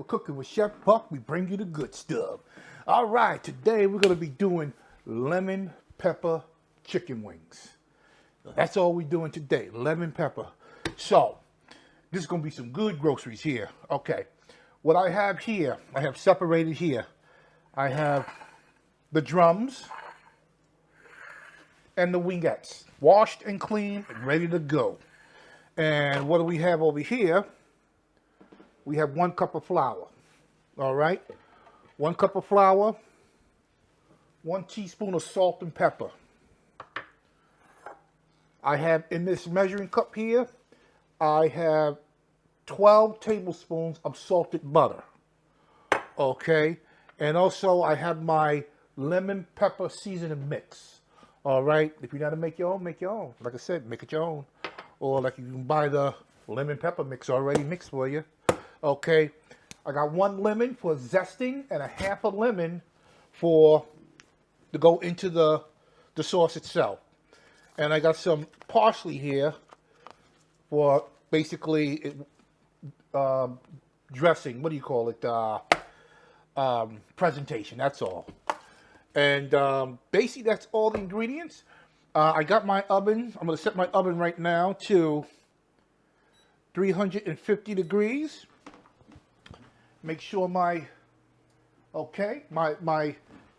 Cooking with Chef Buck. We bring you the good stuff. All right, today we're going to be doing lemon pepper chicken wings. That's all we're doing today, lemon pepper. So, this is going to be some good groceries here. Okay, what I have here, I have separated here. I have the drums and the wingettes, washed and clean and ready to go. And what do we have over here? We have 1 cup of flour. All right, 1 cup of flour, 1 teaspoon of salt and pepper. I have in this measuring cup here, I have 12 tablespoons of salted butter. Okay, and also I have my lemon pepper seasoning mix. All right, if you got to make your own, make your own. Like I said, make it your own. Or like you can buy the lemon pepper mix already mixed for you. Okay, I got 1 lemon for zesting and a half a lemon to go into the sauce itself. And I got some parsley here for basically dressing. What do you call it? Presentation. That's all. And basically, that's all the ingredients. I got my oven. I'm going to set my oven right now to 350 degrees. Make sure my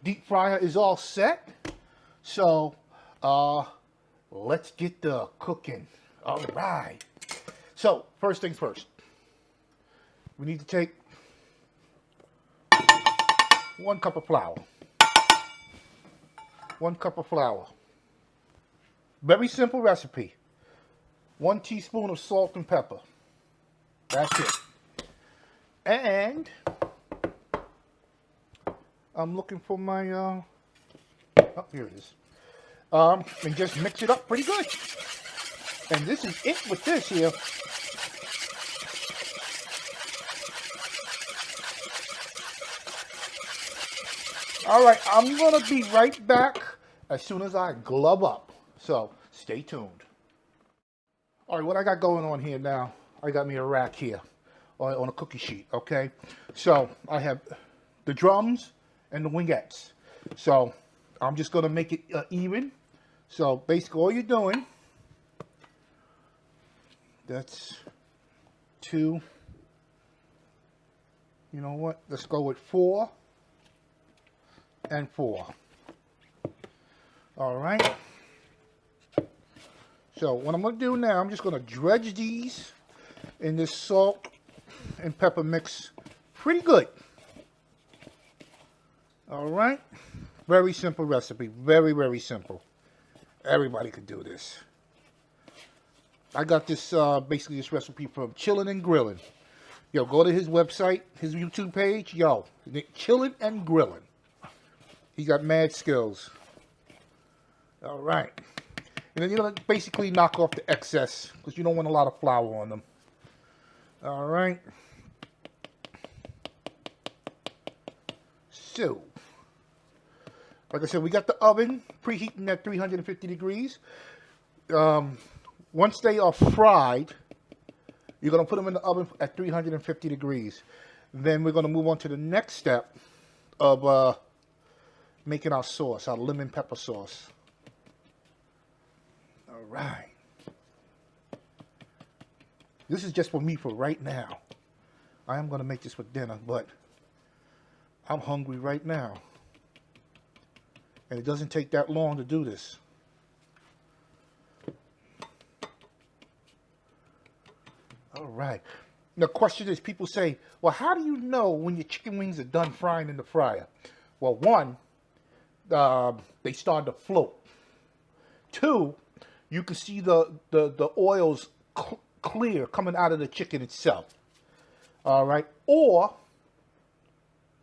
deep fryer is all set. So let's get the cooking. All right. So first things first. We need to take 1 cup of flour. 1 cup of flour. Very simple recipe. 1 teaspoon of salt and pepper. That's it. And I'm looking for my, oh, here it is. And just mix it up pretty good. And this is it with this here. All right, I'm going to be right back as soon as I glove up. So stay tuned. All right, what I got going on here now, I got me a rack here on a cookie sheet, okay? So I have the drums and the wingettes. So I'm just going to make it even. So basically all you're doing, that's 2. You know what? Let's go with 4 and 4. All right. So what I'm going to do now, I'm just going to dredge these in this salt and pepper mix pretty good. All right. Very simple recipe. Very, very simple. Everybody could do this. I got this, basically this recipe from Chillin' and Grillin'. Yo, go to his website, his YouTube page. Yo, Chillin' and Grillin'. He got mad skills. All right. And then you're going to basically knock off the excess because you don't want a lot of flour on them. All right. So, like I said, we got the oven preheating at 350 degrees. Once they are fried, you're going to put them in the oven at 350 degrees. Then we're going to move on to the next step of making our sauce, our lemon pepper sauce. All right. This is just for me for right now. I am going to make this for dinner, but I'm hungry right now. And it doesn't take that long to do this. All right. The question is, people say, well, how do you know when your chicken wings are done frying in the fryer? Well, 1, they start to float. 2, you can see the oils clear coming out of the chicken itself. All right. Or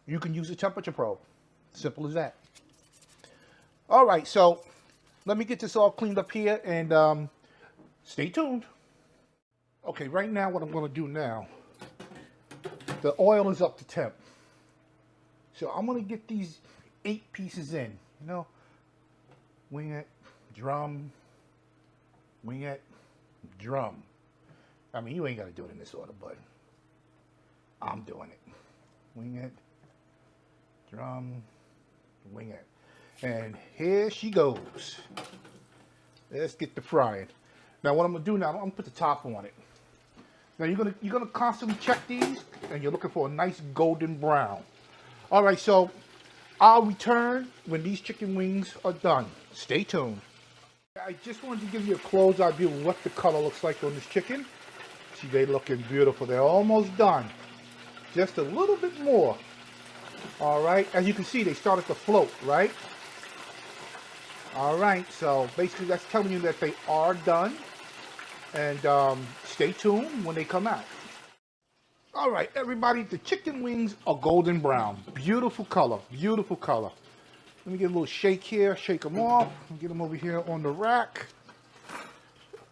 you can use a temperature probe. Simple as that. All right. So let me get this all cleaned up here and stay tuned. Okay. Right now, what I'm going to do now, the oil is up to temp. So I'm going to get these 8 pieces in. You know, wingette, drum, wingette, drum. I mean, you ain't got to do it in this order, but I'm doing it. wing it, drum, wing it. And here she goes. Let's get the frying. Now what I'm gonna do now, I'm gonna put the top on it. Now you're gonna constantly check these, and you're looking for a nice golden brown. All right, so I'll return when these chicken wings are done. Stay tuned. I just wanted to give you a close-out view of what the color looks like on this chicken. See, they're looking beautiful. They're almost done. Just a little bit more. All right, as you can see, they started to float, right? All right, so basically that's telling you that they are done. And stay tuned when they come out. All right, everybody, the chicken wings are golden brown. Beautiful color, beautiful color. Let me get a little shake here, shake them off. Get them over here on the rack.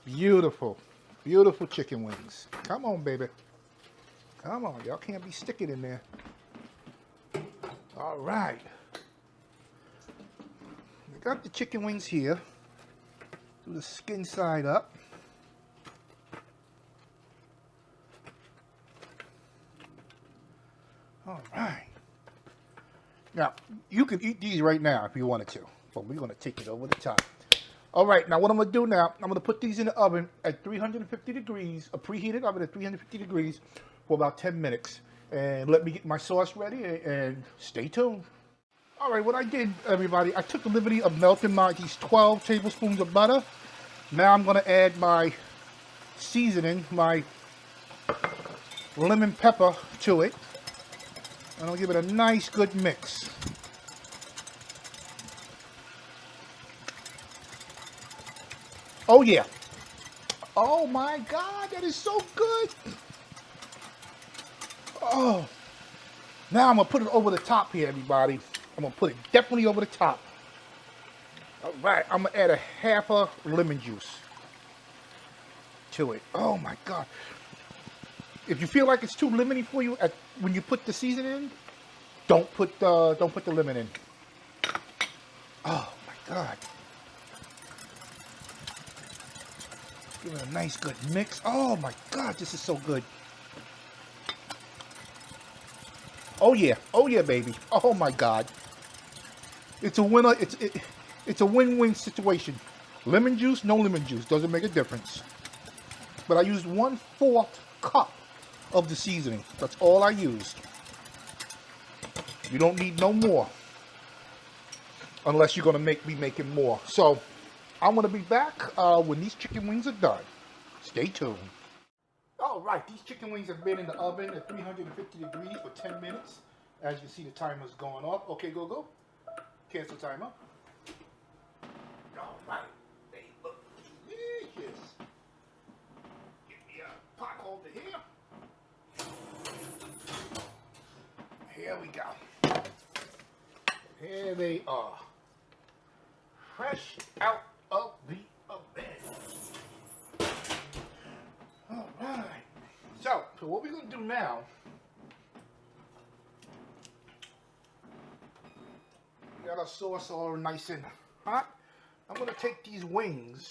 Beautiful, beautiful chicken wings. Come on, baby. Come on, y'all can't be sticking in there. All right. We got the chicken wings here. Do the skin side up. All right. Now, you can eat these right now if you wanted to, but we're going to take it over the top. All right, now what I'm going to do now, I'm going to put these in the oven at 350 degrees, a preheated oven at 350 degrees for about 10 minutes. And let me get my sauce ready and stay tuned. All right, what I did, everybody, I took the liberty of melting these 12 tablespoons of butter. Now I'm going to add my seasoning, my lemon pepper to it. And I'll give it a nice good mix. Oh yeah. Oh my God, that is so good. Oh. Now I'm gonna put it over the top here, everybody. I'm gonna put it definitely over the top. All right, I'm gonna add a half a lemon juice to it. Oh my God. If you feel like it's too lemony for you when you put the seasoning in, don't put the lemon in. Oh my God. Give it a nice good mix. Oh my God, this is so good. Oh yeah, baby. Oh my God. It's a winner. It's a win-win situation. Lemon juice, no lemon juice, doesn't make a difference. But I used 1/4 cup of the seasoning. That's all I used. You don't need no more, unless you're gonna be making more. So I'm gonna be back when these chicken wings are done. Stay tuned. All right, these chicken wings have been in the oven at 350 degrees for 10 minutes. As you see, the timer's going off. Okay, go. Cancel timer. All right, they look delicious. Get me a pot holder here. Here we go. Here they are. Fresh out of the oven. All right. So what we're going to do now, we got our sauce all nice and hot. I'm going to take these wings,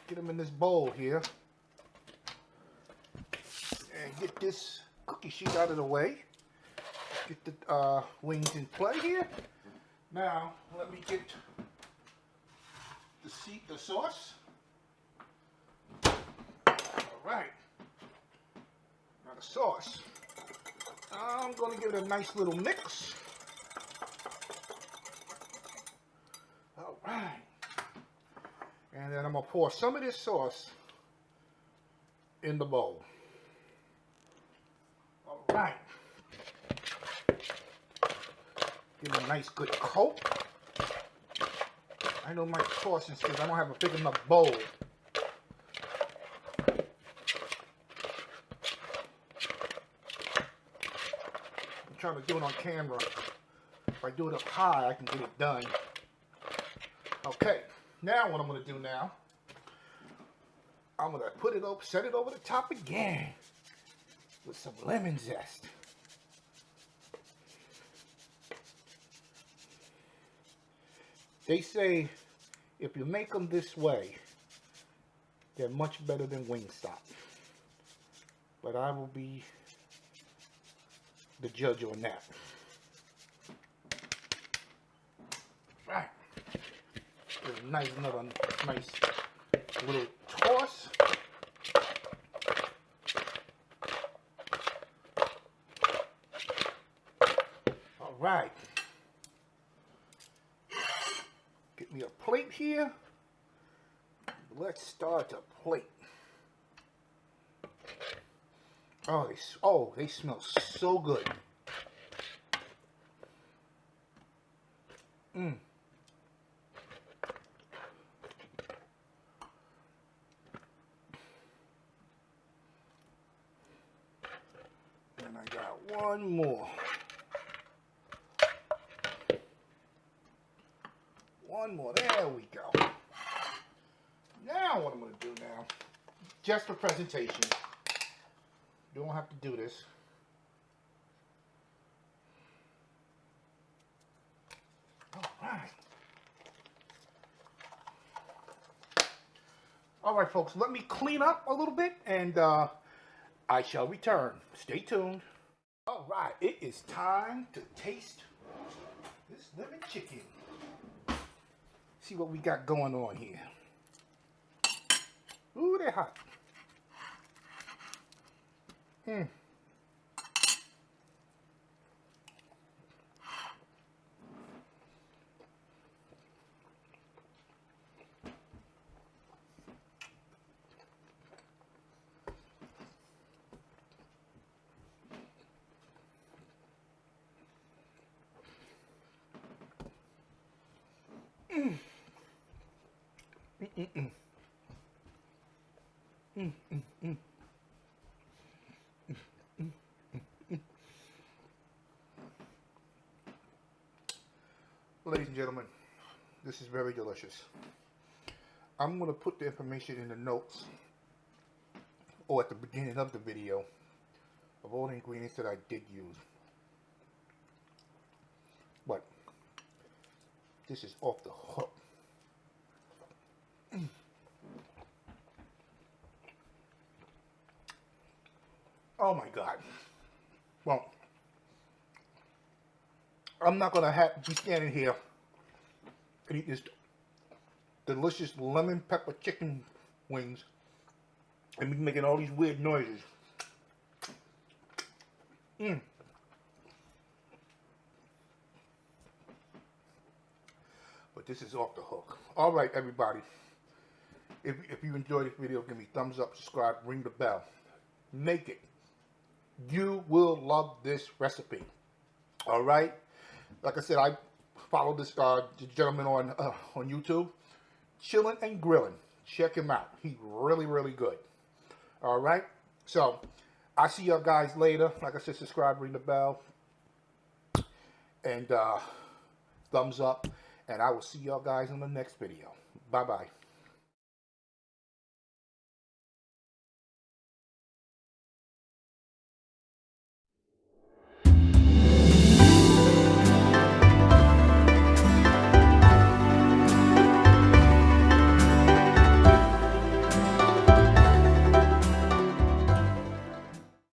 get them in this bowl here, and get this cookie sheet out of the way. Get the wings in play here. Now, let me get the sauce. Right, now the sauce, I'm going to give it a nice little mix. All right, and then I'm going to pour some of this sauce in the bowl. All right, give it a nice good coat. I know my portions because I don't have a big enough bowl. Trying to do it on camera. If I do it up high, I can get it done. Okay, now what I'm going to do now, I'm going to put it over, set it over the top again with some lemon zest. They say if you make them this way, they're much better than Wingstop. But I will be the judge on that. Right. Another nice little toss. All right. Get me a plate here. Let's start to plate. Oh, they smell so good. And I got one more. One more. There we go. Now what I'm going to do now, just for presentation, you don't have to do this. All right. All right, folks, let me clean up a little bit, and I shall return. Stay tuned. All right, it is time to taste this lemon chicken. See what we got going on here. Ooh, they're hot. Ladies and gentlemen, this is very delicious. I'm going to put the information in the notes or at the beginning of the video of all the ingredients that I did use. But this is off the hook. Oh my God. Well, I'm not going to be standing here and eat this delicious lemon pepper chicken wings and be making all these weird noises. But this is off the hook. All right, everybody. If you enjoyed this video, give me a thumbs up, subscribe, ring the bell. Make it. You will love this recipe. All right. Like I said, I follow this gentleman on YouTube, Chillin' and Grillin'. Check him out. He's really, really good. All right. So I'll see y'all guys later. Like I said, subscribe, ring the bell, and thumbs up. And I will see y'all guys in the next video. Bye-bye.